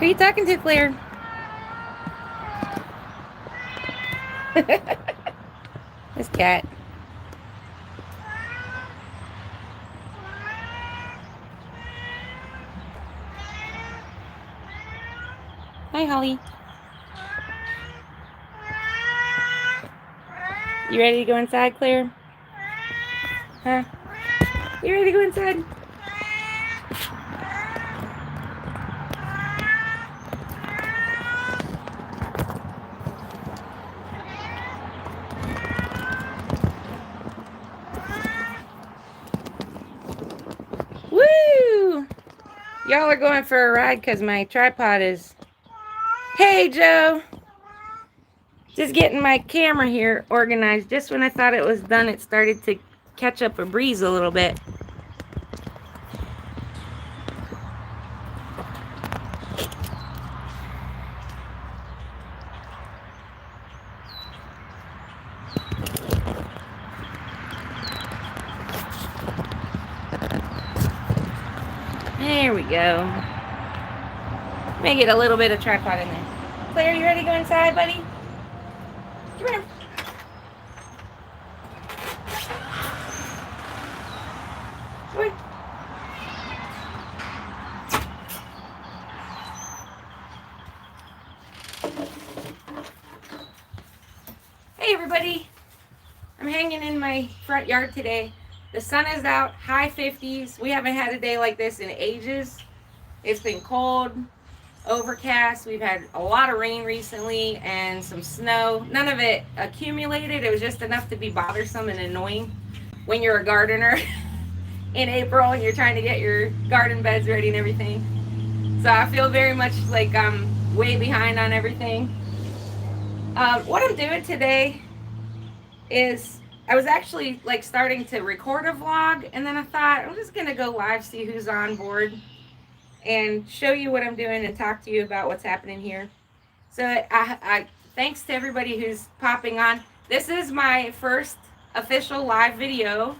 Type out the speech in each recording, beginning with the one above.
Who are you talking to, Claire? This cat. Hi, Holly. You ready to go inside, Claire? Huh? You ready to go inside? Woo! Y'all are going for a ride because my tripod is... Hey, Joe! Just getting my camera here organized. Just when I thought it was done, it started to catch up a breeze a little bit. There we go. May get a little bit of tripod in there. Claire, you ready to go inside, buddy? Come here. Come here. Hey, everybody. I'm hanging in my front yard today. The sun is out, high 50s. We haven't had a day like this in ages. It's been cold, overcast. We've had a lot of rain recently and some snow. None of it accumulated. It was just enough to be bothersome and annoying when you're a gardener in April and you're trying to get your garden beds ready and everything. So I feel very much like I'm way behind on everything. What I'm doing today is I was actually like starting to record a vlog, and then I thought I'm just gonna go live, see who's on board, and show you what I'm doing and talk to you about what's happening here. So I thanks to everybody who's popping on. This is my first official live video,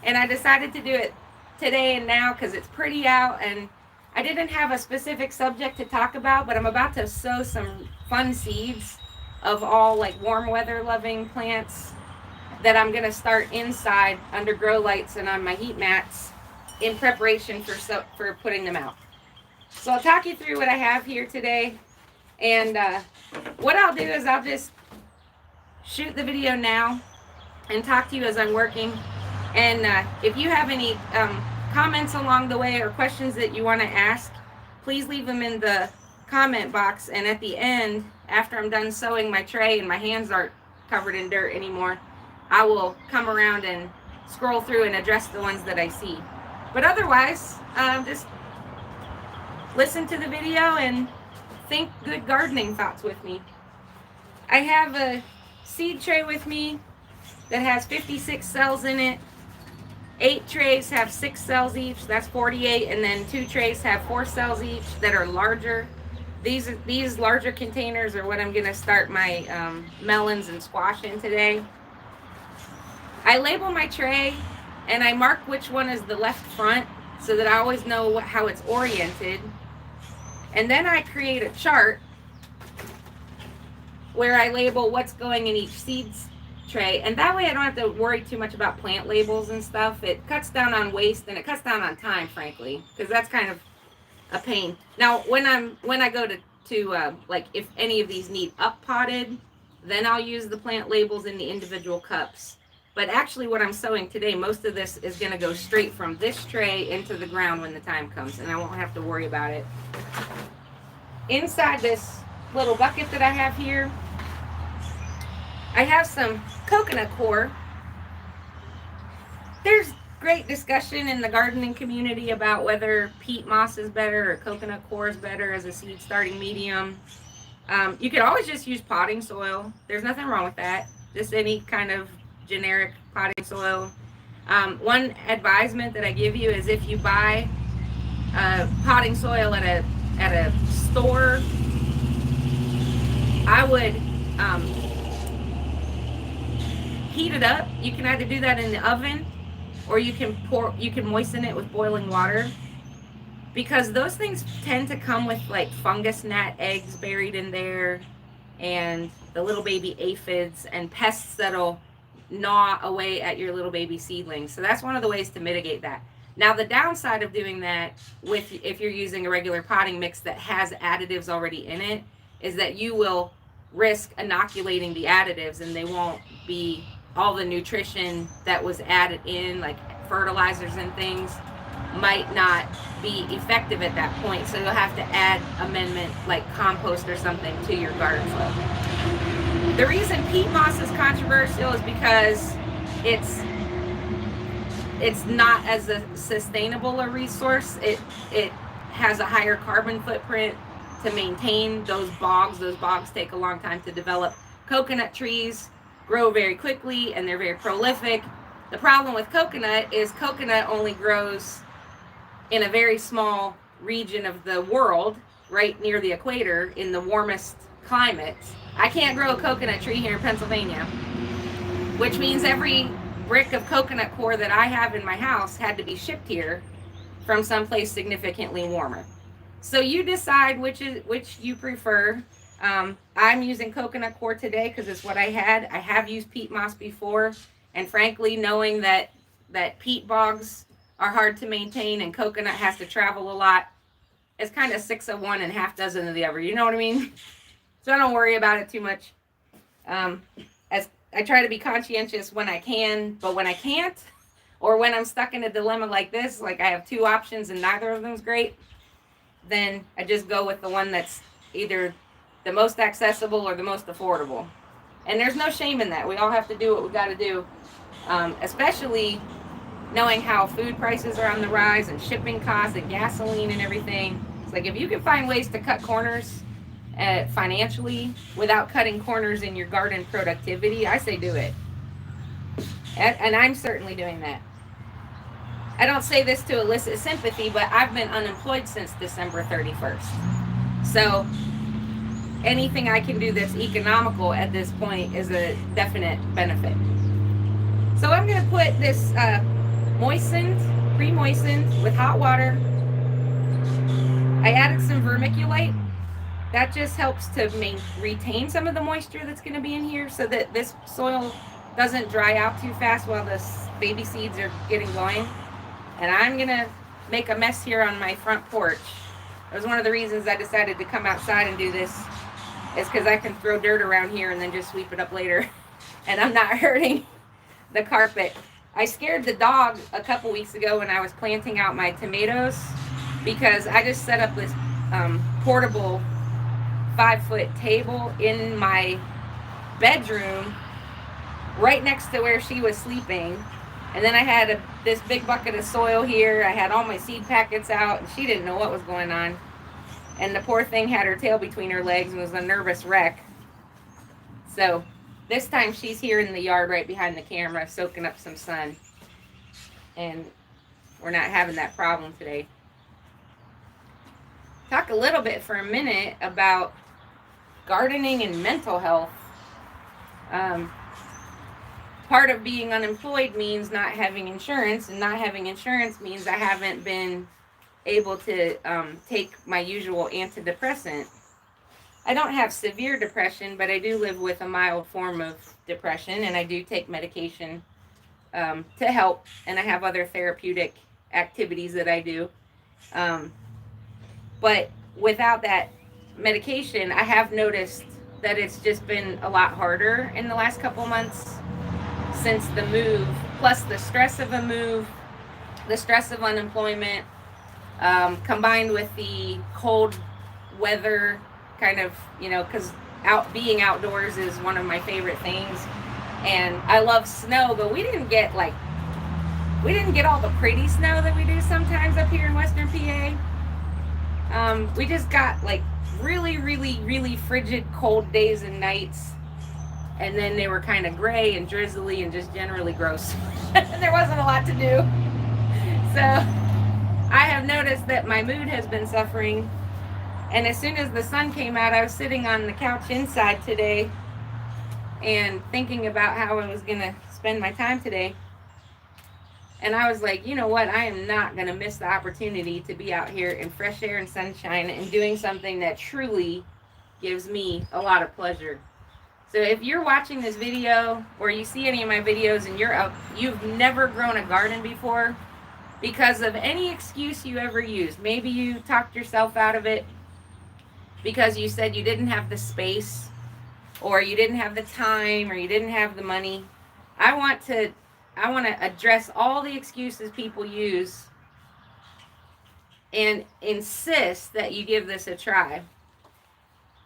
and I decided to do it today and now because it's pretty out, and I didn't have a specific subject to talk about, but I'm about to sow some fun seeds of all like warm weather loving plants that I'm gonna start inside under grow lights and on my heat mats in preparation for putting them out. So I'll talk you through what I have here today, and what I'll do is I'll just shoot the video now and talk to you as I'm working. And if you have any comments along the way or questions that you want to ask, please leave them in the comment box, and at the end, after I'm done sewing my tray and my hands aren't covered in dirt anymore, I will come around and scroll through and address the ones that I see. But otherwise, just listen to the video and think good gardening thoughts with me. I have a seed tray with me that has 56 cells in it. 8 trays have 6 cells each, that's 48, and then 2 trays have 4 cells each that are larger. These larger containers are what I'm gonna start my melons and squash in today. I label my tray and I mark which one is the left front so that I always know how it's oriented. And then I create a chart where I label what's going in each seeds tray, and that way I don't have to worry too much about plant labels and stuff. It cuts down on waste and it cuts down on time, frankly, because that's kind of a pain. Now when I go to like if any of these need up potted, then I'll use the plant labels in the individual cups. But actually what I'm sowing today, most of this is going to go straight from this tray into the ground when the time comes, and I won't have to worry about it. Inside this little bucket that I have here, I have some coconut coir. There's great discussion in the gardening community about whether peat moss is better or coconut coir is better as a seed starting medium. You could always just use potting soil. There's nothing wrong with that. Just any kind of generic potting soil. One advisement that I give you is if you buy potting soil at a store, I would heat it up. You can either do that in the oven, or you can moisten it with boiling water. because those things tend to come with like fungus gnat eggs buried in there, and the little baby aphids and pests that'll gnaw away at your little baby seedlings. So that's one of the ways to mitigate that. Now the downside of doing that with, if you're using a regular potting mix that has additives already in it, is that you will risk inoculating the additives, and they won't be all the nutrition that was added in, like fertilizers and things, might not be effective at that point. So you'll have to add amendment like compost or something to your garden flow. The reason peat moss is controversial is because it's not as a sustainable a resource. It has a higher carbon footprint to maintain those bogs. Those bogs take a long time to develop. Coconut trees grow very quickly and they're very prolific. The problem with coconut is coconut only grows in a very small region of the world, right near the equator, in the warmest climates. I can't grow a coconut tree here in Pennsylvania, which means every brick of coconut core that I have in my house had to be shipped here from someplace significantly warmer. So you decide which you prefer. I'm using coconut core today because it's what I had. I have used peat moss before, and frankly, knowing that peat bogs are hard to maintain and coconut has to travel a lot, it's kind of 6 of one and half dozen of the other. You know what I mean? So I don't worry about it too much. As I try to be conscientious when I can, but when I can't, or when I'm stuck in a dilemma like this, like I have 2 options and neither of them is great, then I just go with the one that's either the most accessible or the most affordable. And there's no shame in that. We all have to do what we got to do, especially knowing how food prices are on the rise and shipping costs and gasoline and everything. It's like if you can find ways to cut corners financially without cutting corners in your garden productivity, I say do it. And I'm certainly doing that. I don't say this to elicit sympathy, but I've been unemployed since December 31st. So anything I can do that's economical at this point is a definite benefit. So I'm going to put this pre-moistened with hot water. I added some vermiculite. That just helps to retain some of the moisture that's going to be in here so that this soil doesn't dry out too fast while the baby seeds are getting going. And I'm going to make a mess here on my front porch. That was one of the reasons I decided to come outside and do this, is because I can throw dirt around here and then just sweep it up later. And I'm not hurting the carpet. I scared the dog a couple weeks ago when I was planting out my tomatoes, because I just set up this portable 5-foot table in my bedroom right next to where she was sleeping. And then I had this big bucket of soil here. I had all my seed packets out, and she didn't know what was going on. And the poor thing had her tail between her legs and was a nervous wreck. So this time she's here in the yard right behind the camera soaking up some sun. And we're not having that problem today. Talk a little bit for a minute about gardening and mental health. Part of being unemployed means not having insurance, and not having insurance means I haven't been able to take my usual antidepressant. I don't have severe depression, but I do live with a mild form of depression, and I do take medication to help, and I have other therapeutic activities that I do. But without that medication, I have noticed that it's just been a lot harder in the last couple months since the move, plus the stress of a move, the stress of unemployment, combined with the cold weather, kind of, you know, because being outdoors is one of my favorite things. And I love snow, but we didn't get all the pretty snow that we do sometimes up here in Western PA. We just got like really, really, really frigid cold days and nights. And then they were kind of gray and drizzly and just generally gross. There wasn't a lot to do. So I have noticed that my mood has been suffering. And as soon as the sun came out, I was sitting on the couch inside today and thinking about how I was going to spend my time today. And I was like, you know what? I am not going to miss the opportunity to be out here in fresh air and sunshine and doing something that truly gives me a lot of pleasure. So if you're watching this video or you see any of my videos and you've never grown a garden before because of any excuse you ever used, maybe you talked yourself out of it because you said you didn't have the space or you didn't have the time or you didn't have the money. I want to address all the excuses people use and insist that you give this a try.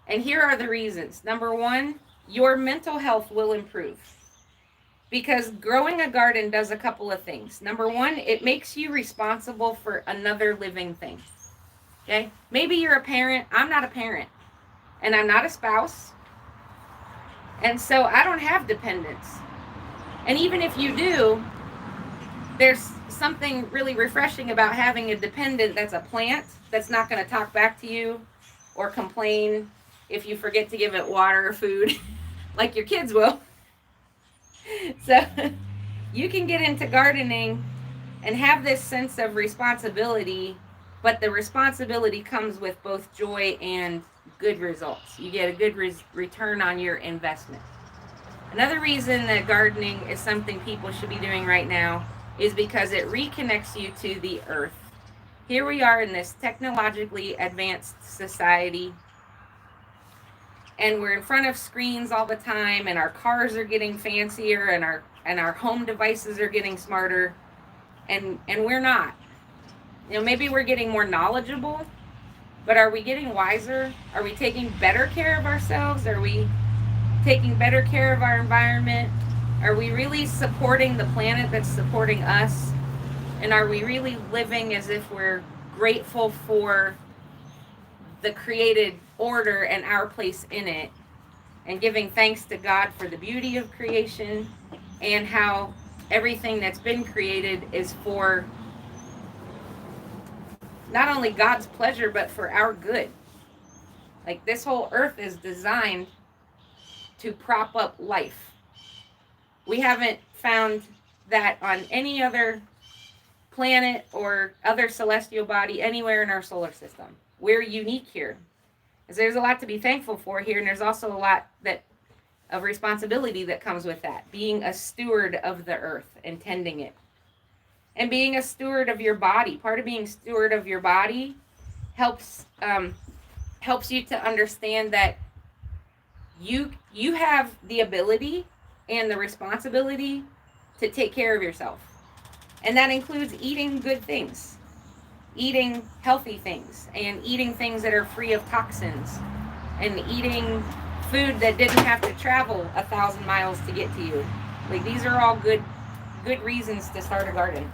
And here are the reasons. Number one, your mental health will improve. Because growing a garden does a couple of things. Number one, it makes you responsible for another living thing. Okay? Maybe you're a parent. I'm not a parent. And I'm not a spouse. And so I don't have dependents. And even if you do, there's something really refreshing about having a dependent that's a plant that's not going to talk back to you or complain if you forget to give it water or food like your kids will. So you can get into gardening and have this sense of responsibility, but the responsibility comes with both joy and good results. You get a good return on your investment. Another reason that gardening is something people should be doing right now is because it reconnects you to the earth. Here we are in this technologically advanced society, and we're in front of screens all the time, and our cars are getting fancier, and our home devices are getting smarter, and we're not. You know, maybe we're getting more knowledgeable, but are we getting wiser? Are we taking better care of ourselves? Are we taking better care of our environment? Are we really supporting the planet that's supporting us? And are we really living as if we're grateful for the created order and our place in it, and giving thanks to God for the beauty of creation and how everything that's been created is for not only God's pleasure, but for our good? Like, this whole earth is designed to prop up life. We haven't found that on any other planet or other celestial body anywhere in our solar system. We're unique here. There's a lot to be thankful for here, and there's also a lot of responsibility that comes with that. Being a steward of the earth and tending it. And being a steward of your body. Part of being steward of your body helps you to understand that you have the ability and the responsibility to take care of yourself. And that includes eating good things, eating healthy things, and eating things that are free of toxins, and eating food that didn't have to travel 1,000 miles to get to you. Like, these are all good reasons to start a garden.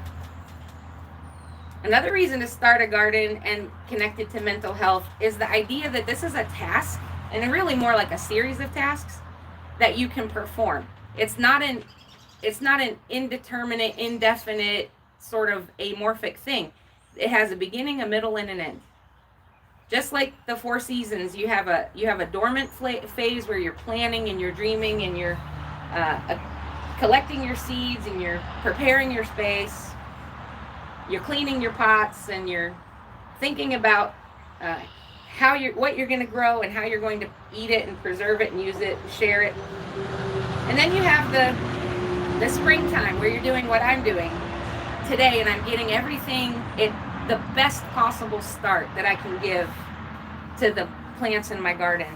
Another reason to start a garden and connected to mental health is the idea that this is a task, and really more like a series of tasks that you can perform. It's not an indeterminate, indefinite, sort of amorphic thing. It has a beginning, a middle, and an end. Just like the 4 seasons, you have a dormant phase where you're planning and you're dreaming and you're collecting your seeds and you're preparing your space. You're cleaning your pots and you're thinking about what you're going to grow and how you're going to eat it and preserve it and use it and share it. And then you have the springtime where you're doing what I'm doing today, and I'm getting everything the best possible start that I can give to the plants in my garden.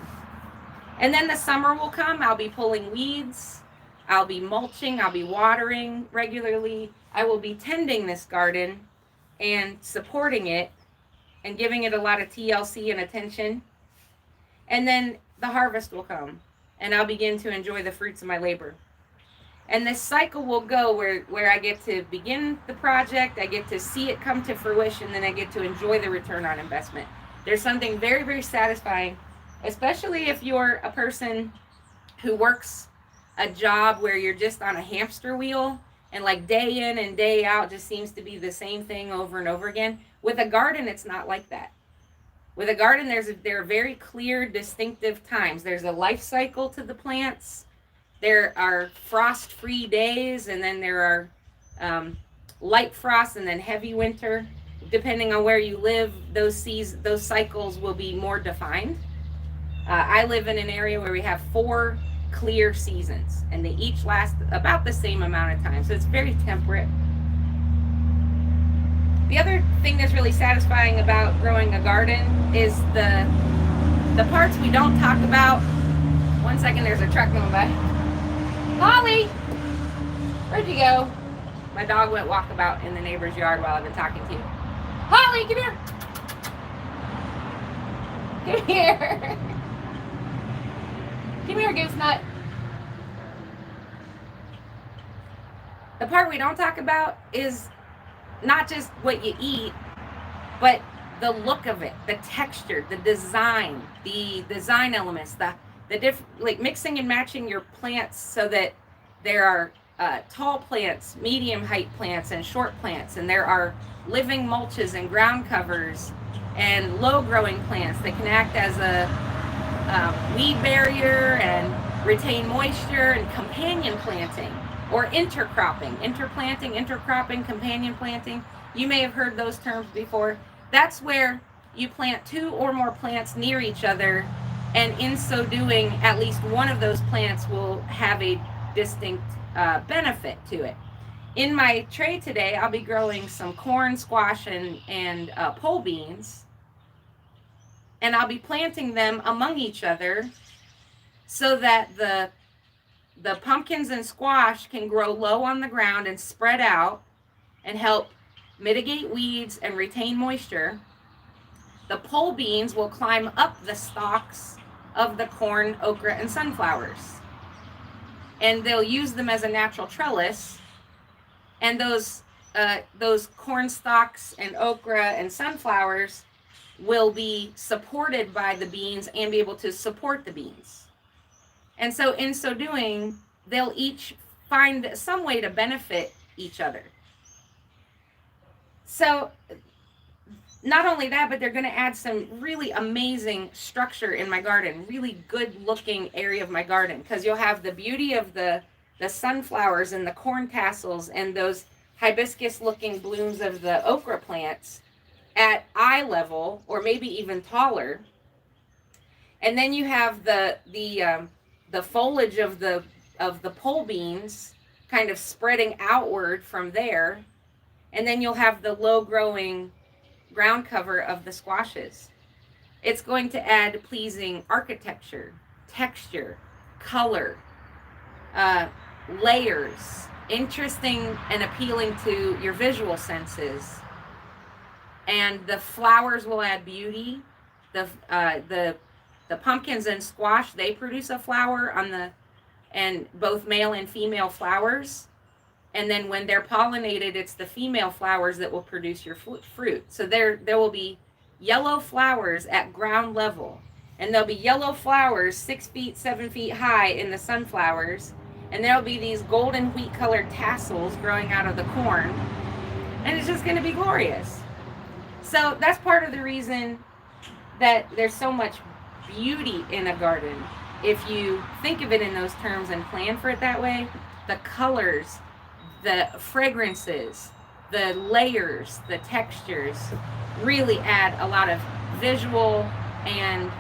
And then the summer will come. I'll be pulling weeds. I'll be mulching. I'll be watering regularly. I will be tending this garden and supporting it and giving it a lot of TLC and attention. And then the harvest will come, and I'll begin to enjoy the fruits of my labor. And this cycle will go where I get to begin the project, I get to see it come to fruition, then I get to enjoy the return on investment. There's something very, very satisfying, especially if you're a person who works a job where you're just on a hamster wheel and like day in and day out just seems to be the same thing over and over again. With a garden, it's not like that. With a garden, there are very clear, distinctive times. There's a life cycle to the plants. There are frost-free days, and then there are light frost and then heavy winter. Depending on where you live, those cycles will be more defined. I live in an area where we have 4 clear seasons, and they each last about the same amount of time, so it's very temperate. The other thing that's really satisfying about growing a garden is the parts we don't talk about. One second, there's a truck going by. Holly, where'd you go? My dog went walkabout in the neighbor's yard while I've been talking to you. Holly, come here. Come here. Come here, goose nut. The part we don't talk about is not just what you eat, but the look of it, the texture, the design elements, like mixing and matching your plants so that there are tall plants, medium height plants, and short plants, and there are living mulches and ground covers and low growing plants that can act as a weed barrier and retain moisture, and companion planting or intercropping, companion planting. You may have heard those terms before. That's where you plant 2 or more plants near each other, and in so doing, at least one of those plants will have a distinct benefit to it. In my tray today, I'll be growing some corn, squash, and pole beans, and I'll be planting them among each other so that the pumpkins and squash can grow low on the ground and spread out and help mitigate weeds and retain moisture. The pole beans will climb up the stalks of the corn, okra, and sunflowers, and they'll use them as a natural trellis. And those corn stalks and okra and sunflowers will be supported by the beans and be able to support the beans. And so in so doing, they'll each find some way to benefit each other. So not only that, but they're going to add some really amazing structure in my garden, really good looking area of my garden, because you'll have the beauty of the sunflowers and the corn tassels and those hibiscus looking blooms of the okra plants at eye level, or maybe even taller. And then you have the foliage of the pole beans kind of spreading outward from there. And then you'll have the low growing ground cover of the squashes. It's going to add pleasing architecture, texture, color, layers, interesting and appealing to your visual senses. And the flowers will add beauty. The pumpkins and squash, they produce a flower and both male and female flowers. And then when they're pollinated, it's the female flowers that will produce your fruit. So there will be yellow flowers at ground level, and there'll be yellow flowers 6 feet, 7 feet high in the sunflowers, and there'll be these golden wheat colored tassels growing out of the corn, and it's just going to be glorious. So that's part of the reason that there's so much beauty in a garden. If you think of it in those terms and plan for it that way, the colors, the fragrances, the layers, the textures really add a lot of visual and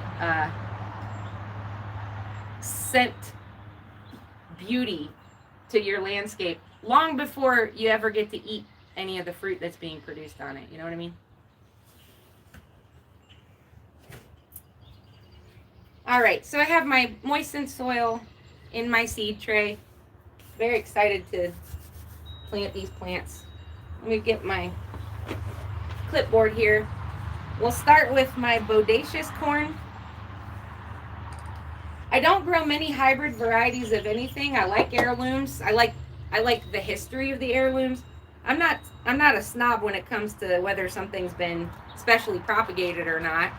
scent beauty to your landscape long before you ever get to eat any of the fruit that's being produced on it. You know what I mean? All right, so I have my moistened soil in my seed tray. Very excited to plant these plants. Let me get my clipboard here. We'll start with my Bodacious Corn. I don't grow many hybrid varieties of anything. I like heirlooms. I like the history of the heirlooms. I'm not a snob when it comes to whether something's been specially propagated or not.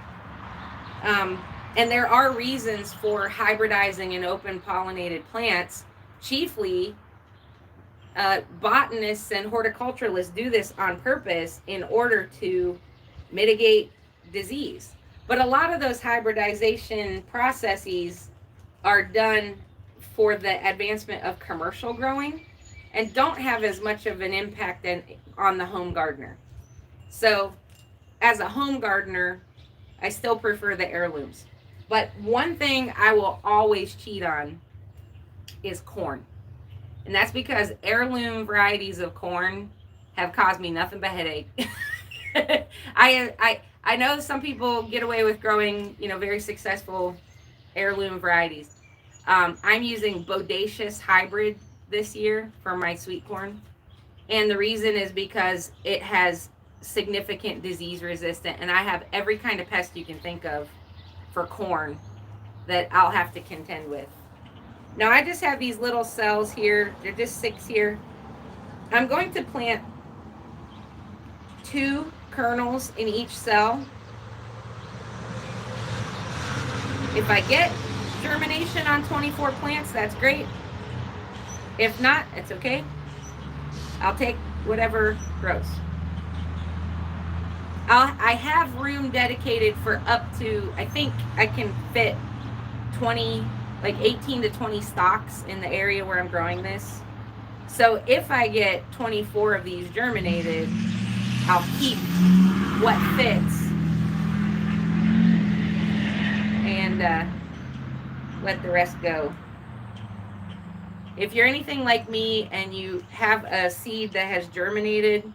And there are reasons for hybridizing and open pollinated plants. Chiefly, botanists and horticulturalists do this on purpose in order to mitigate disease. But a lot of those hybridization processes are done for the advancement of commercial growing. and don't have as much of an impact on the home gardener. So as a home gardener, I still prefer the heirlooms. But one thing I will always cheat on is corn. And that's because heirloom varieties of corn have caused me nothing but headache. I know some people get away with growing, very successful heirloom varieties. I'm using Bodacious hybrid this year for my sweet corn. And the reason is because it has significant disease resistant, and I have every kind of pest you can think of for corn that I'll have to contend with. Now I just have these little cells here. They're just 6 here. I'm going to plant 2 kernels in each cell. If I get germination on 24 plants, that's great. If not, it's okay. I'll take whatever grows. I have room dedicated for up to, I think I can fit 20, like 18 to 20 stalks in the area where I'm growing this. So if I get 24 of these germinated, I'll keep what fits and let the rest go. If you're anything like me and you have a seed that has germinated,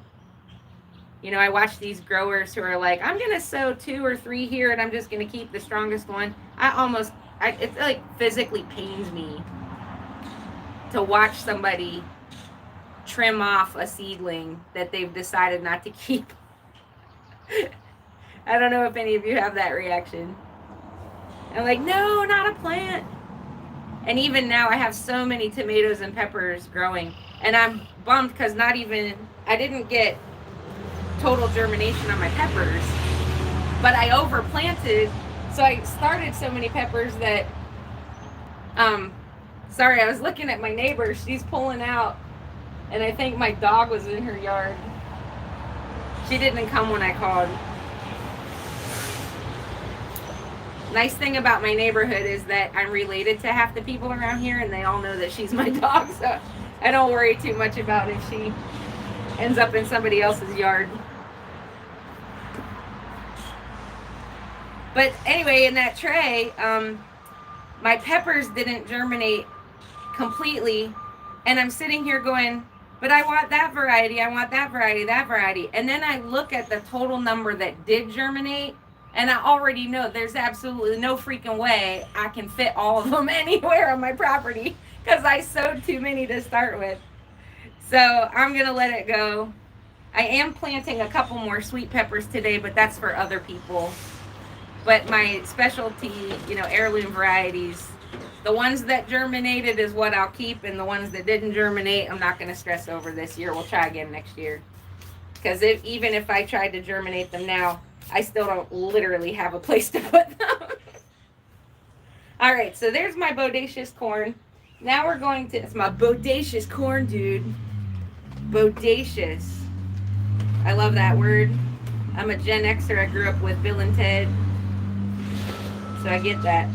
I watch these growers who are like, I'm going to sow 2 or 3 here and I'm just going to keep the strongest one. It like physically pains me to watch somebody trim off a seedling that they've decided not to keep. I don't know if any of you have that reaction. I'm like, no, not a plant. And even now I have so many tomatoes and peppers growing. And I'm bummed because I didn't get total germination on my peppers. But I overplanted. So I started so many peppers that, sorry, I was looking at my neighbor. She's pulling out. And I think my dog was in her yard. She didn't come when I called. Nice thing about my neighborhood is that I'm related to half the people around here, and they all know that she's my dog, so I don't worry too much about if she ends up in somebody else's yard. But anyway, in that tray, my peppers didn't germinate completely, and I'm sitting here going, but I want that variety, I want that variety, that variety. And then I look at the total number that did germinate, and I already know there's absolutely no freaking way I can fit all of them anywhere on my property because I sowed too many to start with. So I'm going to let it go. I am planting a couple more sweet peppers today, but that's for other people. But my specialty, heirloom varieties, the ones that germinated is what I'll keep, and the ones that didn't germinate, I'm not going to stress over this year. We'll try again next year. Because even if I tried to germinate them now, I still don't literally have a place to put them. All right, so there's my Bodacious corn. Now we're going to, it's my Bodacious corn, dude. Bodacious. I love that word. I'm a Gen Xer. I grew up with Bill and Ted. So I get that.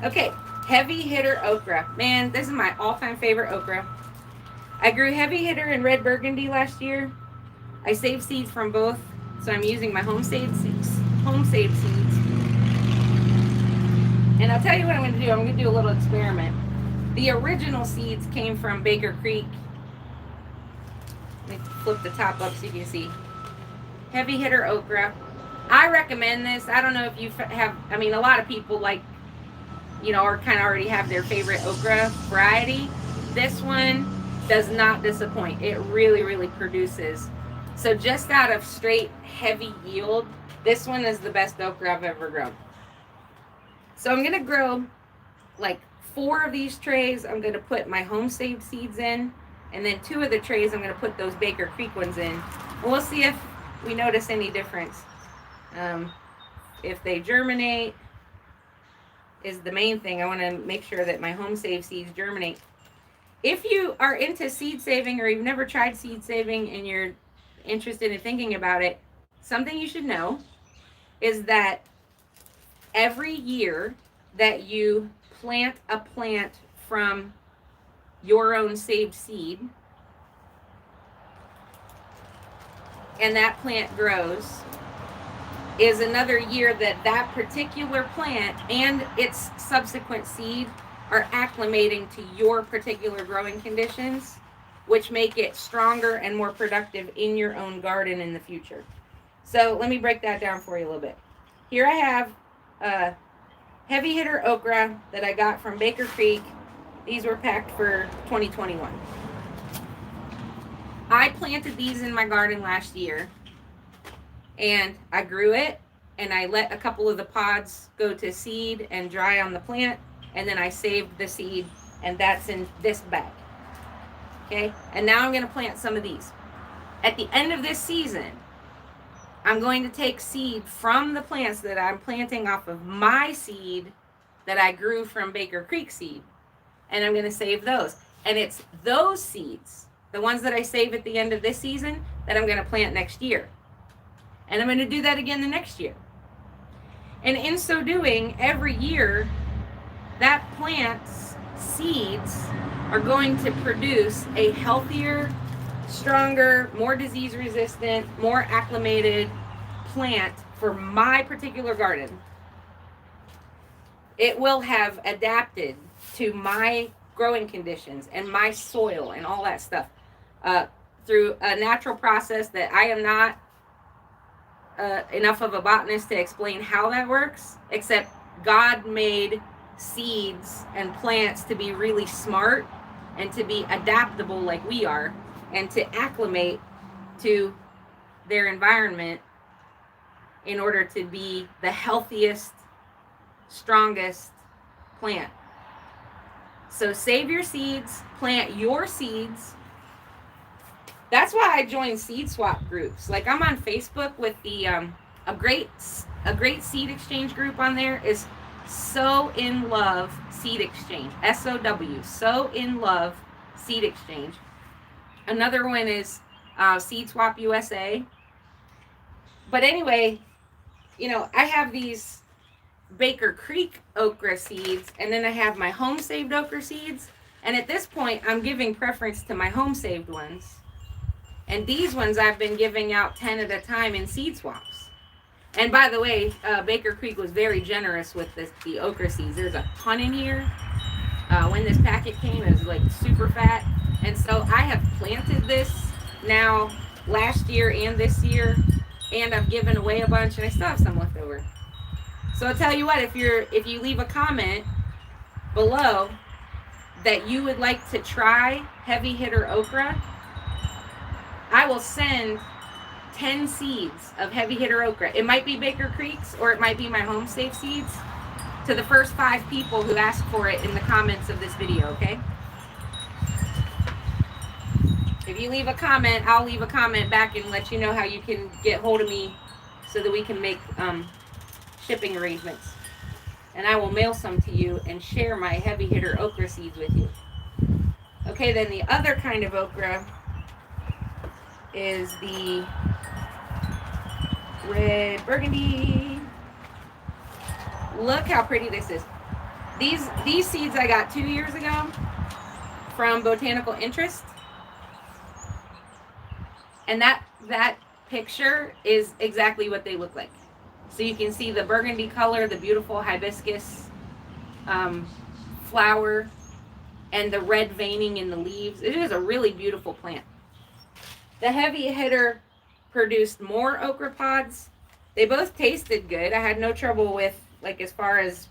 Okay, heavy hitter okra. Man, this is my all-time favorite okra. I grew heavy hitter and red burgundy last year. I saved seeds from both, so I'm using my home saved seeds. And I'll tell you what I'm going to do. I'm going to do a little experiment. The original seeds came from Baker Creek. Let me flip the top up so you can see. Heavy hitter okra. I recommend this. I don't know if you have, a lot of people or kind of already have their favorite okra variety. This one does not disappoint. It really, really produces. So just out of straight heavy yield, this one is the best okra I've ever grown. So I'm going to grow 4 of these trays. I'm going to put my home saved seeds in. And then 2 of the trays, I'm going to put those Baker Creek ones in. And we'll see if we notice any difference. If they germinate is the main thing. I want to make sure that my home saved seeds germinate. If you are into seed saving or you've never tried seed saving and you're interested in thinking about it, something you should know is that every year that you plant a plant from your own saved seed, and that plant grows, is another year that that particular plant and its subsequent seed are acclimating to your particular growing conditions, which make it stronger and more productive in your own garden in the future. So let me break that down for you a little bit. Here I have a heavy hitter okra that I got from Baker Creek. These were packed for 2021. I planted these in my garden last year, and I grew it, and I let a couple of the pods go to seed and dry on the plant, and then I saved the seed, and that's in this bag. Okay, and now I'm going to plant some of these. At the end of this season, I'm going to take seed from the plants that I'm planting off of my seed that I grew from Baker Creek seed, and I'm going to save those. And it's those seeds, the ones that I save at the end of this season, that I'm going to plant next year. And I'm going to do that again the next year. And in so doing, every year, that plant's seeds are going to produce a healthier, stronger, more disease resistant, more acclimated plant for my particular garden. It will have adapted to my growing conditions and my soil and all that stuff through a natural process that I am not enough of a botanist to explain how that works, except God made seeds and plants to be really smart and to be adaptable like we are, and to acclimate to their environment in order to be the healthiest, strongest plant. So save your seeds, plant your seeds. That's why I joined seed swap groups. Like, I'm on Facebook with the a great seed exchange group on there is Sow in Love Seed Exchange. SOW, Sow in Love Seed Exchange. Another one is Seed Swap USA. But anyway, I have these Baker Creek okra seeds, and then I have my home saved okra seeds. And at this point, I'm giving preference to my home saved ones. And these ones I've been giving out 10 at a time in seed swaps. And by the way, Baker Creek was very generous with the okra seeds. There's a ton in here. When this packet came, it was like super fat. And so I have planted this now last year and this year. And I've given away a bunch, and I still have some left over. So I'll tell you what, if you leave a comment below that you would like to try heavy hitter okra, I will send 10 seeds of heavy hitter okra. It might be Baker Creek's, or it might be my home safe seeds, to the first 5 people who ask for it in the comments of this video, okay? If you leave a comment, I'll leave a comment back and let you know how you can get hold of me so that we can make shipping arrangements. And I will mail some to you and share my heavy hitter okra seeds with you. Okay, then the other kind of okra is the red burgundy. Look how pretty this is. These seeds I got 2 years ago from Botanical Interest. And that picture is exactly what they look like. So you can see the burgundy color, the beautiful hibiscus flower, and the red veining in the leaves. It is a really beautiful plant. The heavy hitter produced more okra pods. They both tasted good. I had no trouble with, like, as far as,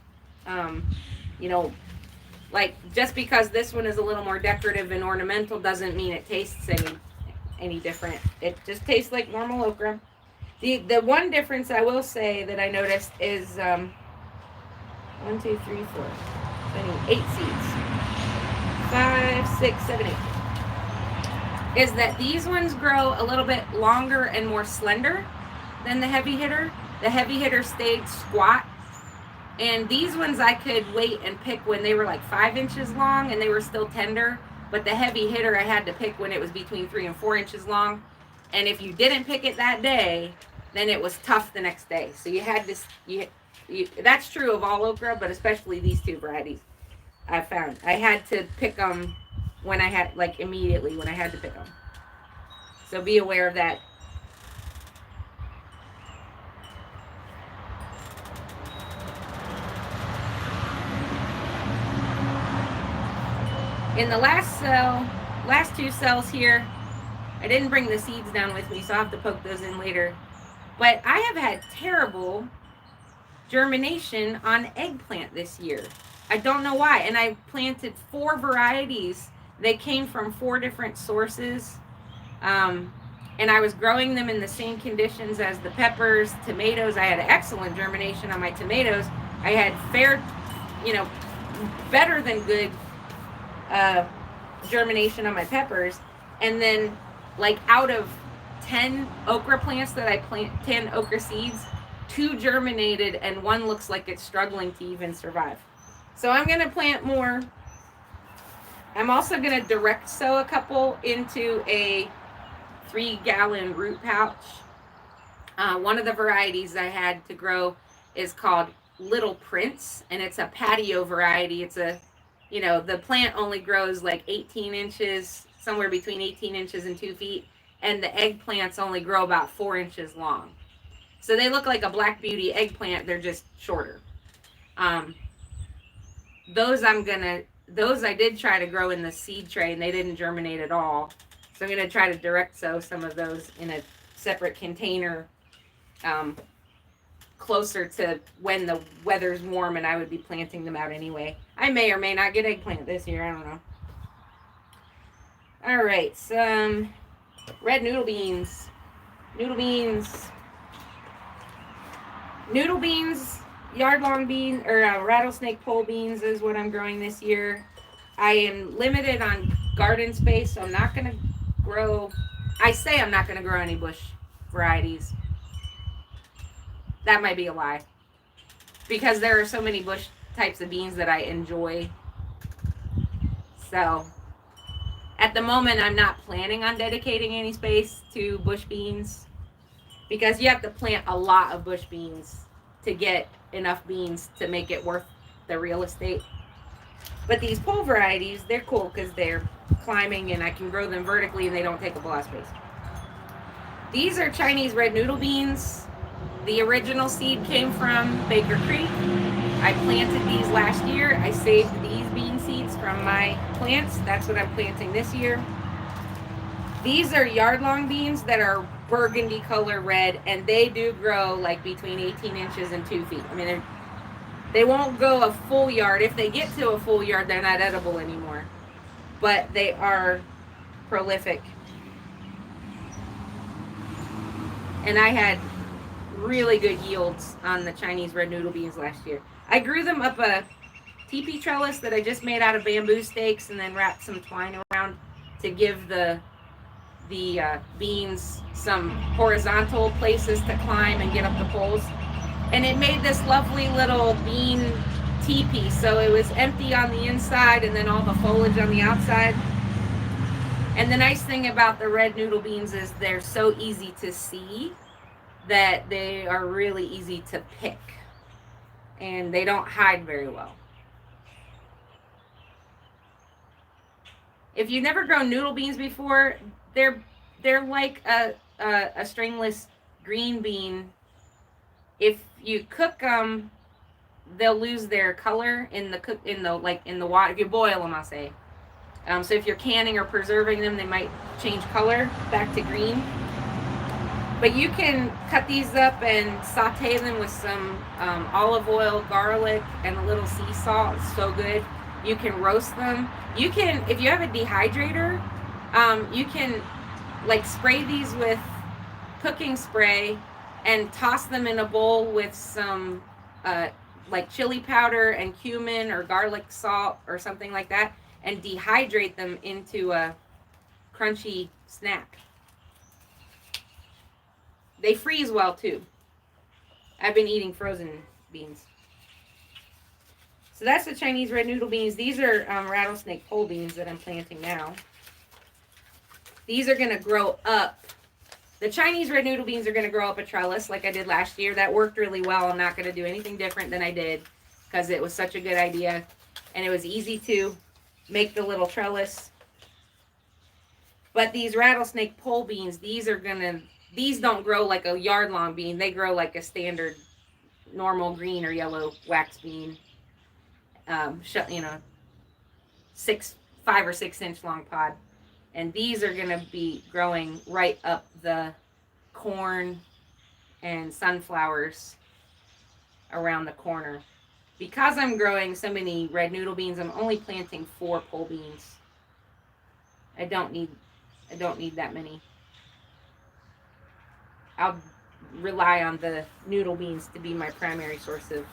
like, just because this one is a little more decorative and ornamental doesn't mean it tastes any different. It just tastes like normal okra. The one difference I will say that I noticed is 1, 2, 3, 4. I need 8 seeds. 5, 6, 7, 8. Is that these ones grow a little bit longer and more slender than the heavy hitter. The heavy hitter stayed squat. And these ones I could wait and pick when they were like 5 inches long and they were still tender. But the heavy hitter I had to pick when it was between 3 and 4 inches long. And if you didn't pick it that day, then it was tough the next day. So you had this, that's true of all okra, but especially these 2 varieties I found. I had to pick them when I had, like, immediately when I had to pick them. So be aware of that. In the last two cells here, I didn't bring the seeds down with me, so I'll have to poke those in later. But I have had terrible germination on eggplant this year. I don't know why. And I planted 4 varieties. They came from 4 different sources. And I was growing them in the same conditions as the peppers, tomatoes. I had excellent germination on my tomatoes. I had fair, better than good germination on my peppers. And then, like, out of 10 okra plants that I plant, 10 okra seeds, 2 germinated and 1 looks like it's struggling to even survive. So I'm going to plant more. I'm also going to direct sow a couple into a 3-gallon root pouch. One of the varieties I had to grow is called Little Prince, and it's a patio variety. It's the plant only grows like 18 inches, somewhere between 18 inches and 2 feet, and the eggplants only grow about 4 inches long. So they look like a Black Beauty eggplant, they're just shorter. Those I did try to grow in the seed tray, and they didn't germinate at all. So I'm going to try to direct sow some of those in a separate container, closer to when the weather's warm and I would be planting them out anyway. I may or may not get eggplant this year, I don't know. All right, some red noodle beans. Noodle beans, yard-long beans, or rattlesnake pole beans is what I'm growing this year. I am limited on garden space, so I'm not going to grow, I say I'm not going to grow any bush varieties. That might be a lie, because there are so many bush types of beans that I enjoy. So at the moment, I'm not planning on dedicating any space to bush beans, because you have to plant a lot of bush beans to get enough beans to make it worth the real estate. But these pole varieties, they're cool because they're climbing and I can grow them vertically and they don't take up a lot of space. These are Chinese red noodle beans. The original seed came from Baker Creek. I planted these last year. I saved these bean seeds from my plants. That's what I'm planting this year. These are yard-long beans that are burgundy color red, and they do grow like between 18 inches and 2 feet. I mean, they won't go a full yard. If they get to a full yard, they're not edible anymore. But they are prolific. And I had really good yields on the Chinese red noodle beans last year. I grew them up a teepee trellis that I just made out of bamboo stakes and then wrapped some twine around to give the beans some horizontal places to climb and get up the poles. And it made this lovely little bean teepee. So it was empty on the inside and then all the foliage on the outside. And the nice thing about the red noodle beans is they're so easy to see that they are really easy to pick. And they don't hide very well. If you've never grown noodle beans before, they're like a stringless green bean. If you cook them, they'll lose their color in the water. If you boil them, I'll say. So if you're canning or preserving them, they might change color back to green. But you can cut these up and saute them with some olive oil, garlic, and a little sea salt. It's so good. You can roast them. You can, if you have a dehydrator, you can like spray these with cooking spray and toss them in a bowl with some like chili powder and cumin or garlic salt or something like that, and dehydrate them into a crunchy snack. They freeze well too. I've been eating frozen beans. So that's the Chinese red noodle beans. These are rattlesnake pole beans that I'm planting now. These are going to grow up. The Chinese red noodle beans are going to grow up a trellis like I did last year. That worked really well. I'm not going to do anything different than I did because it was such a good idea. And it was easy to make the little trellis. But these rattlesnake pole beans, these don't grow like a yard long bean. They grow like a standard normal green or yellow wax bean. You know, 5 or 6 inch long pod. And these are going to be growing right up the corn and sunflowers around the corner. Because I'm growing so many red noodle beans, I'm only planting 4 pole beans. I don't need that many. I'll rely on the noodle beans to be my primary source of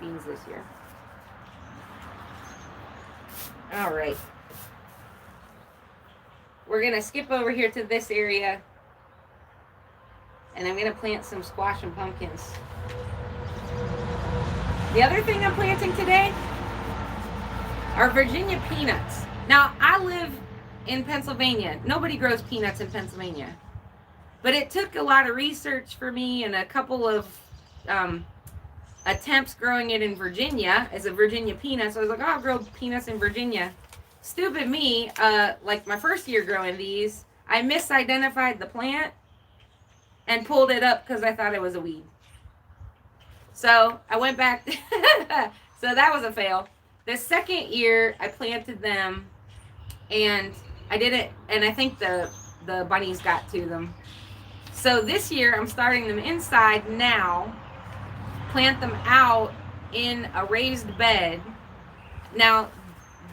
beans this year. All right. We're going to skip over here to this area, and I'm going to plant some squash and pumpkins. The other thing I'm planting today are Virginia peanuts. Now, I live in Pennsylvania. Nobody grows peanuts in Pennsylvania. But it took a lot of research for me and a couple of attempts growing it in Virginia as a Virginia peanut. So I was like, oh, I'll grow peanuts in Virginia. Stupid me, like my first year growing these, I misidentified the plant and pulled it up because I thought it was a weed. So I went back. So that was a fail. The second year I planted them and I did it, and I think the bunnies got to them. So this year I'm starting them inside now, plant them out in a raised bed. Now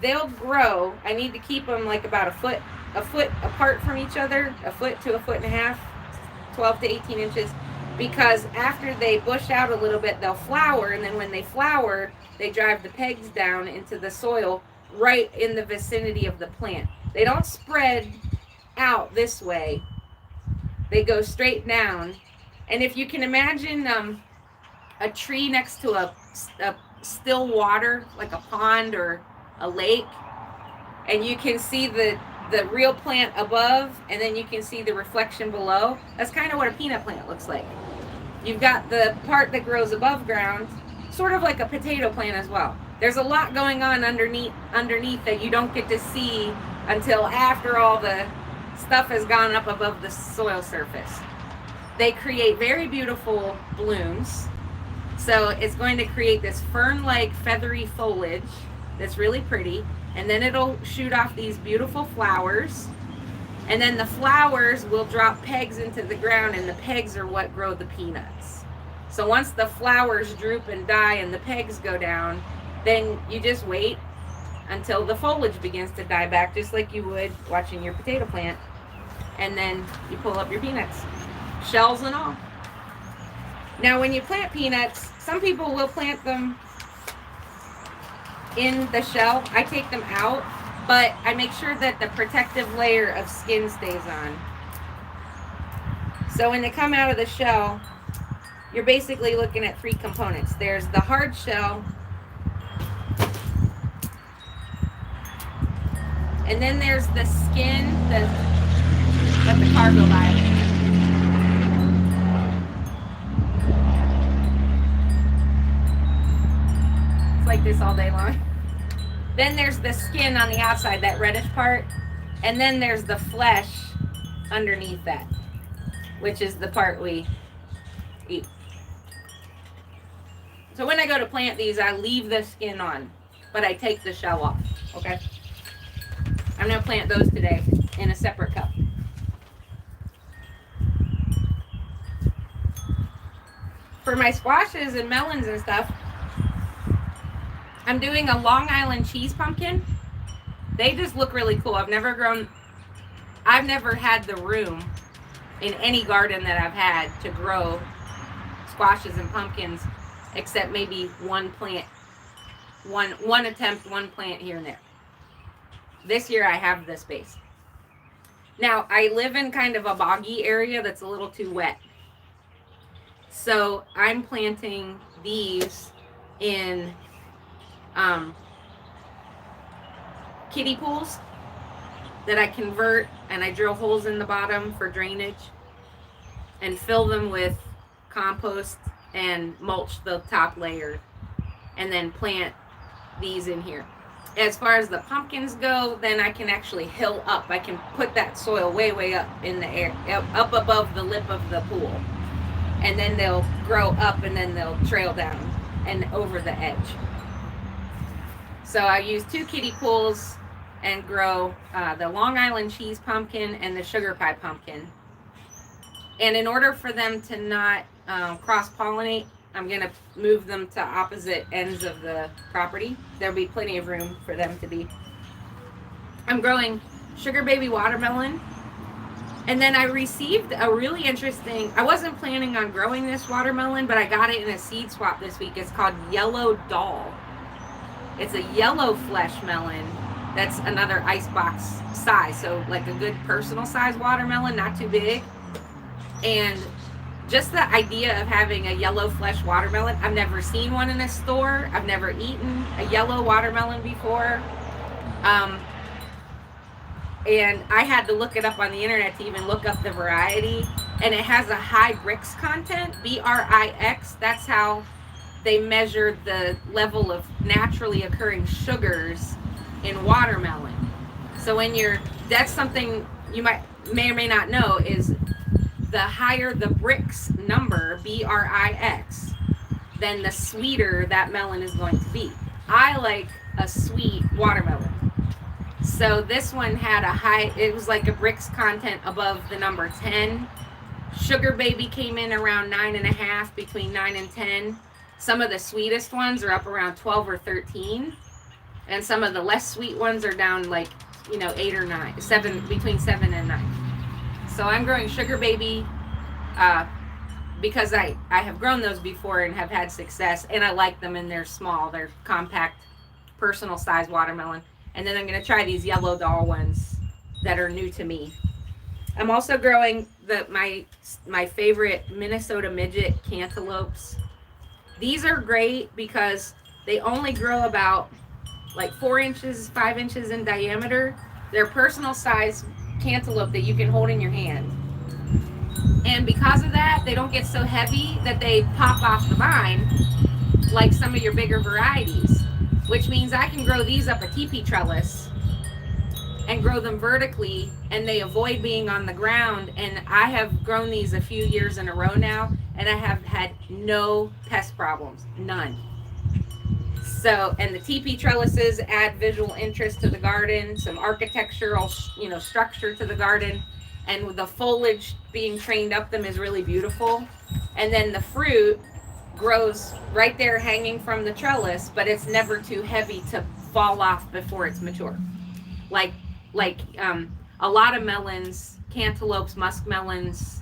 they'll grow. I need to keep them like about a foot apart from each other, a foot to a foot and a half, 12 to 18 inches, because after they bush out a little bit, they'll flower, and then when they flower, they drive the pegs down into the soil right in the vicinity of the plant. They don't spread out this way. They go straight down. And if you can imagine a tree next to a still water, like a pond or a lake, and you can see the real plant above, and then you can see the reflection below. That's kind of what a peanut plant looks like. You've got the part that grows above ground, sort of like a potato plant as well. There's a lot going on underneath that you don't get to see until after all the stuff has gone up above the soil surface. They create very beautiful blooms. So it's going to create this fern-like feathery foliage that's really pretty. And then it'll shoot off these beautiful flowers. And then the flowers will drop pegs into the ground, and the pegs are what grow the peanuts. So once the flowers droop and die and the pegs go down, then you just wait until the foliage begins to die back, just like you would watching your potato plant. And then you pull up your peanuts, shells and all. Now when you plant peanuts, some people will plant them in the shell. I take them out, but I make sure that the protective layer of skin stays on. So when they come out of the shell, you're basically looking at 3 components. There's the hard shell, and then there's the skin that the car go by. It's like this all day long. Then there's the skin on the outside, that reddish part, and then there's the flesh underneath that, which is the part we eat. So when I go to plant these, I leave the skin on, but I take the shell off, okay? I'm going to plant those today in a separate cup. For my squashes and melons and stuff, I'm doing a Long Island cheese pumpkin. They just look really cool. I've never had the room in any garden that I've had to grow squashes and pumpkins, except maybe one plant, one attempt, one plant here and there. This year I have the space. Now I live in kind of a boggy area that's a little too wet. So I'm planting these in kiddie pools that I convert, and I drill holes in the bottom for drainage and fill them with compost and mulch the top layer, and then plant these in here. As far as the pumpkins go, then I can actually hill up. I can put that soil way, way up in the air, up above the lip of the pool. And then they'll grow up and then they'll trail down and over the edge. So I use 2 kiddie pools and grow the Long Island cheese pumpkin and the sugar pie pumpkin. And in order for them to not cross-pollinate, I'm going to move them to opposite ends of the property. There'll be plenty of room for them to be. I'm growing sugar baby watermelon. And then I received a really interesting, I wasn't planning on growing this watermelon, but I got it in a seed swap this week. It's called Yellow Doll. It's a yellow flesh melon that's another icebox size. So like a good personal size watermelon, not too big. And just the idea of having a yellow flesh watermelon, I've never seen one in a store. I've never eaten a yellow watermelon before. And I had to look it up on the internet to even look up the variety. And it has a high Brix content, B-R-I-X. That's how they measure the level of naturally occurring sugars in watermelon. So when that's something you may or may not know, is the higher the Brix number, B-R-I-X, then the sweeter that melon is going to be. I like a sweet watermelon. So this one had it was like a Brix content above the number 10. Sugar Baby came in around 9.5, between 9 and 10. Some of the sweetest ones are up around 12 or 13. And some of the less sweet ones are down like, 8 or 9, 7, between 7 and 9. So I'm growing Sugar Baby because I have grown those before and have had success. And I like them, and they're small. They're compact, personal size watermelon. And then I'm going to try these Yellow Doll ones that are new to me. I'm also growing my favorite Minnesota Midget Cantaloupes. These are great because they only grow about like 4 inches, 5 inches in diameter. They're personal size cantaloupe that you can hold in your hand. And because of that, they don't get so heavy that they pop off the vine like some of your bigger varieties. Which means I can grow these up a teepee trellis and grow them vertically, and they avoid being on the ground. And I have grown these a few years in a row now, and I have had no pest problems, none. So, and the teepee trellises add visual interest to the garden, some architectural, structure to the garden, and with the foliage being trained up them is really beautiful. And then the fruit grows right there hanging from the trellis, but it's never too heavy to fall off before it's mature. Like a lot of melons, cantaloupes, muskmelons,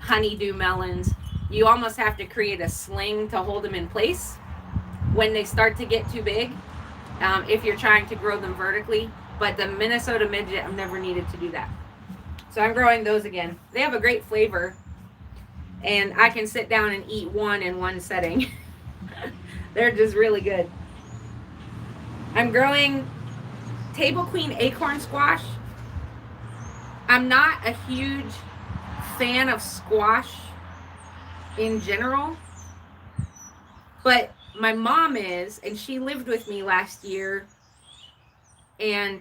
honeydew melons, you almost have to create a sling to hold them in place when they start to get too big, if you're trying to grow them vertically. But the Minnesota Midget, I've never needed to do that. So I'm growing those again. They have a great flavor. And I can sit down and eat one in one setting. They're just really good. I'm growing Table Queen Acorn Squash. I'm not a huge fan of squash in general. But my mom is, and she lived with me last year. And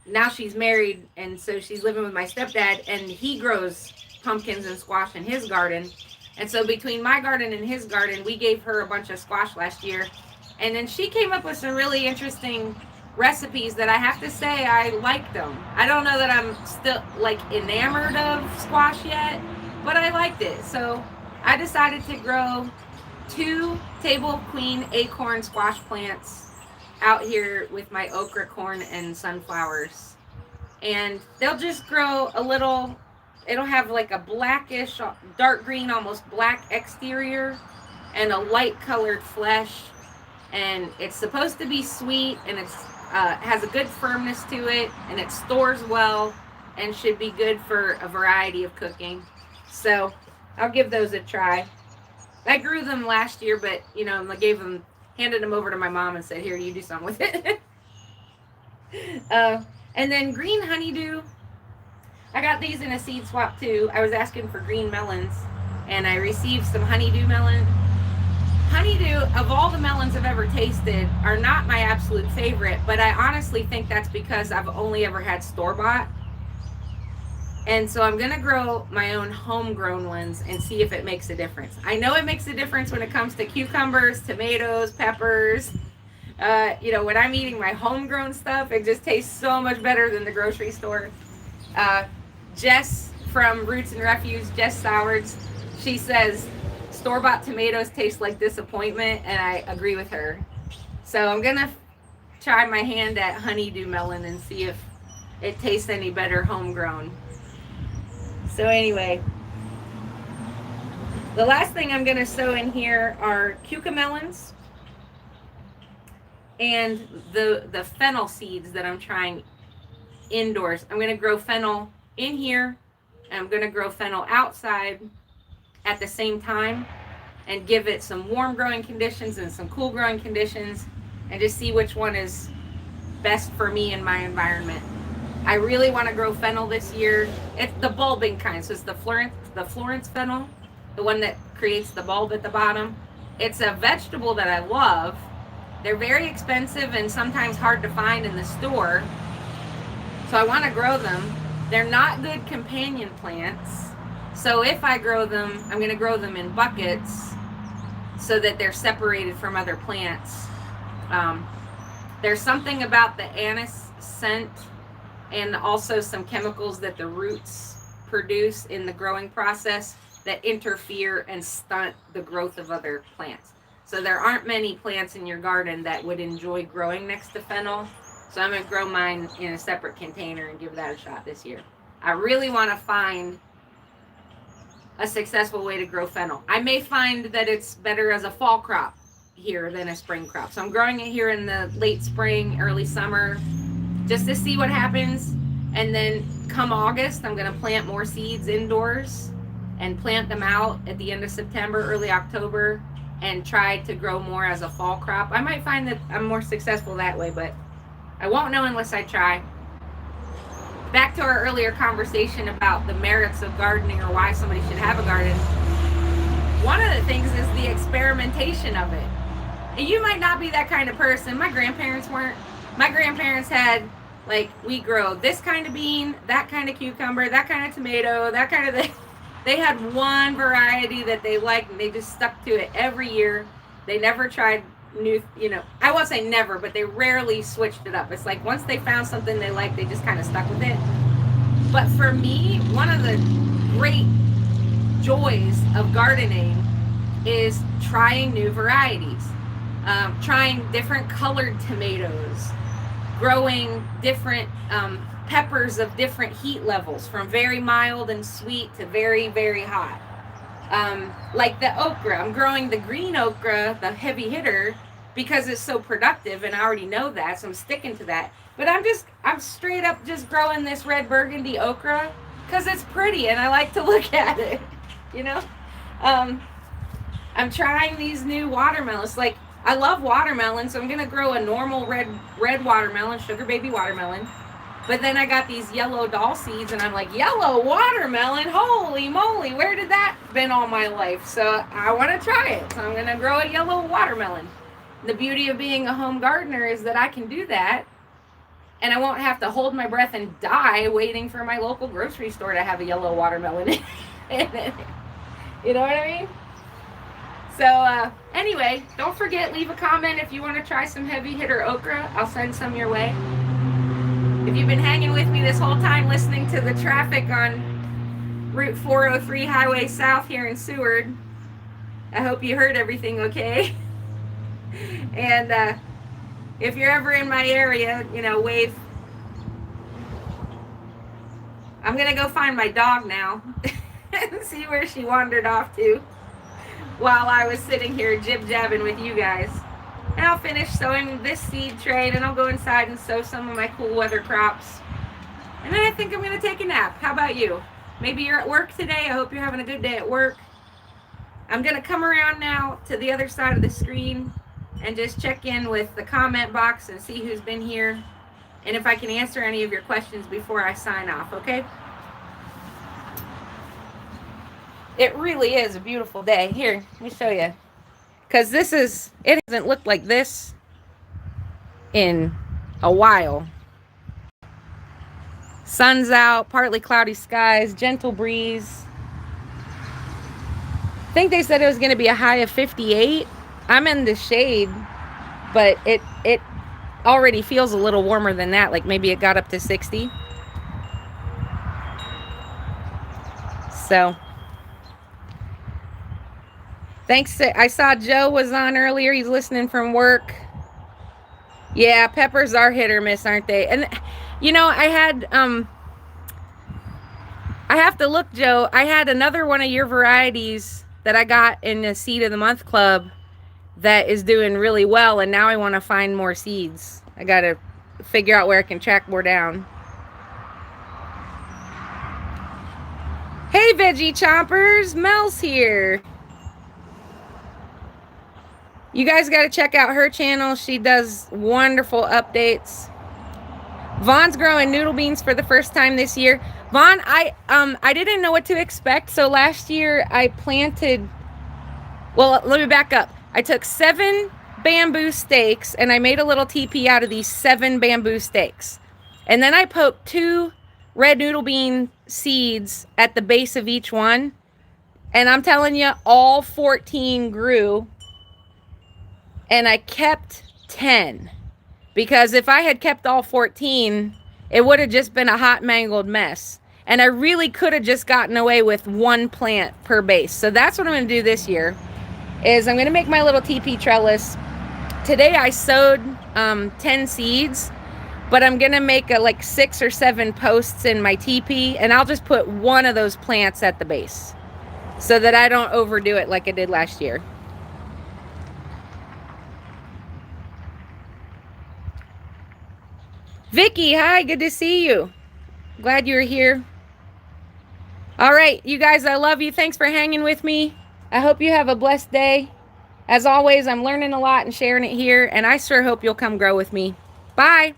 now she's married, and so she's living with my stepdad, and he grows pumpkins and squash in his garden. And so between my garden and his garden, we gave her a bunch of squash last year. And then she came up with some really interesting recipes that I have to say I liked them. I don't know that I'm still like enamored of squash yet, but I liked it. So I decided to grow 2 Table Queen Acorn Squash plants out here with my okra, corn, and sunflowers. And they'll just grow a little. It'll have like a blackish, dark green, almost black exterior and a light colored flesh. And it's supposed to be sweet, and it's has a good firmness to it, and it stores well and should be good for a variety of cooking. So I'll give those a try. I grew them last year, but I handed them over to my mom and said, "Here, you do something with it." And then green honeydew. I got these in a seed swap too. I was asking for green melons, and I received some honeydew Honeydew, of all the melons I've ever tasted, are not my absolute favorite, but I honestly think that's because I've only ever had store-bought. And so I'm going to grow my own homegrown ones and see if it makes a difference. I know it makes a difference when it comes to cucumbers, tomatoes, peppers. When I'm eating my homegrown stuff, it just tastes so much better than the grocery store. Jess from Roots and Refuge, Jess Sowards, she says store-bought tomatoes taste like disappointment, and I agree with her. So I'm going to try my hand at honeydew melon and see if it tastes any better homegrown. So anyway, the last thing I'm going to sow in here are cucamelons and the fennel seeds that I'm trying indoors. I'm going to grow fennel in here, and I'm going to grow fennel outside at the same time and give it some warm growing conditions and some cool growing conditions and just see which one is best for me in my environment. I really want to grow fennel this year. It's the bulbing kind, so it's the Florence Fennel, the one that creates the bulb at the bottom. It's a vegetable that I love. They're very expensive and sometimes hard to find in the store, so I want to grow them. They're not good companion plants, so if I grow them, I'm going to grow them in buckets so that they're separated from other plants. There's something about the anise scent and also some chemicals that the roots produce in the growing process that interfere and stunt the growth of other plants. So there aren't many plants in your garden that would enjoy growing next to fennel. So I'm going to grow mine in a separate container and give that a shot this year. I really want to find a successful way to grow fennel. I may find that it's better as a fall crop here than a spring crop. So I'm growing it here in the late spring, early summer, just to see what happens. And then come August, I'm going to plant more seeds indoors and plant them out at the end of September, early October, and try to grow more as a fall crop. I might find that I'm more successful that way, but I won't know unless I try. Back to our earlier conversation about the merits of gardening or why somebody should have a garden. One of the things is the experimentation of it. And you might not be that kind of person. My grandparents weren't. My grandparents had, we grow this kind of bean, that kind of cucumber, that kind of tomato, that kind of thing. They had one variety that they liked, and they just stuck to it every year. They never tried new, I won't say never, but they rarely switched it up. It's like once they found something they liked, they just kind of stuck with it. But for me, one of the great joys of gardening is trying new varieties, trying different colored tomatoes, growing different peppers of different heat levels, from very mild and sweet to very, very hot. Like the okra, I'm growing the green okra, the heavy hitter, because it's so productive, and I already know that, so I'm sticking to that. But I'm straight up just growing this red burgundy okra because it's pretty and I like to look at it, I'm trying these new watermelons. I love watermelon, so I'm gonna grow a normal red watermelon, sugar baby watermelon. But then I got these yellow doll seeds, and I'm like, yellow watermelon, holy moly, where did that been all my life? So I want to try it. So I'm going to grow a yellow watermelon. The beauty of being a home gardener is that I can do that, and I won't have to hold my breath and die waiting for my local grocery store to have a yellow watermelon in it. You know what I mean? So anyway, don't forget, leave a comment if you want to try some heavy hitter okra. I'll send some your way. If you've been hanging with me this whole time listening to the traffic on Route 403 Highway South here in Seward, I hope you heard everything okay. And if you're ever in my area, wave. I'm going to go find my dog now and see where she wandered off to while I was sitting here jib-jabbing with you guys. And I'll finish sowing this seed tray, and I'll go inside and sow some of my cool weather crops. And then I think I'm going to take a nap. How about you? Maybe you're at work today. I hope you're having a good day at work. I'm going to come around now to the other side of the screen and just check in with the comment box and see who's been here, and if I can answer any of your questions before I sign off, okay? It really is a beautiful day. Here, let me show you. because it hasn't looked like this in a while. Sun's out, partly cloudy skies, gentle breeze. I think they said it was going to be a high of 58. I'm in the shade, but it already feels a little warmer than that. Like maybe it got up to 60. So thanks. I saw Joe was on earlier. He's listening from work. Yeah, peppers are hit or miss, aren't they? And you know, I have to look, Joe. I had another one of your varieties that I got in the Seed of the Month Club that is doing really well, and now I want to find more seeds. I got to figure out where I can track more down. Hey, Veggie Chompers, Mel's here. You guys got to check out her channel. She does wonderful updates. Vaughn's growing noodle beans for the first time this year. Vaughn, I didn't know what to expect. So last year I planted, well, let me back up. I took 7 bamboo stakes and I made a little teepee out of these 7 bamboo stakes. And then I poked 2 red noodle bean seeds at the base of each one. And I'm telling you, all 14 grew. And I kept 10, because if I had kept all 14, it would have just been a hot mangled mess. And I really could have just gotten away with 1 plant per base. So that's what I'm going to do this year, is I'm going to make my little teepee trellis. Today I sowed 10 seeds, but I'm going to make like 6 or 7 posts in my teepee, and I'll just put 1 of those plants at the base so that I don't overdo it like I did last year. Vicky, hi, good to see you. Glad you were here. All right, you guys, I love you. Thanks for hanging with me. I hope you have a blessed day. As always, I'm learning a lot and sharing it here, and I sure hope you'll come grow with me. Bye.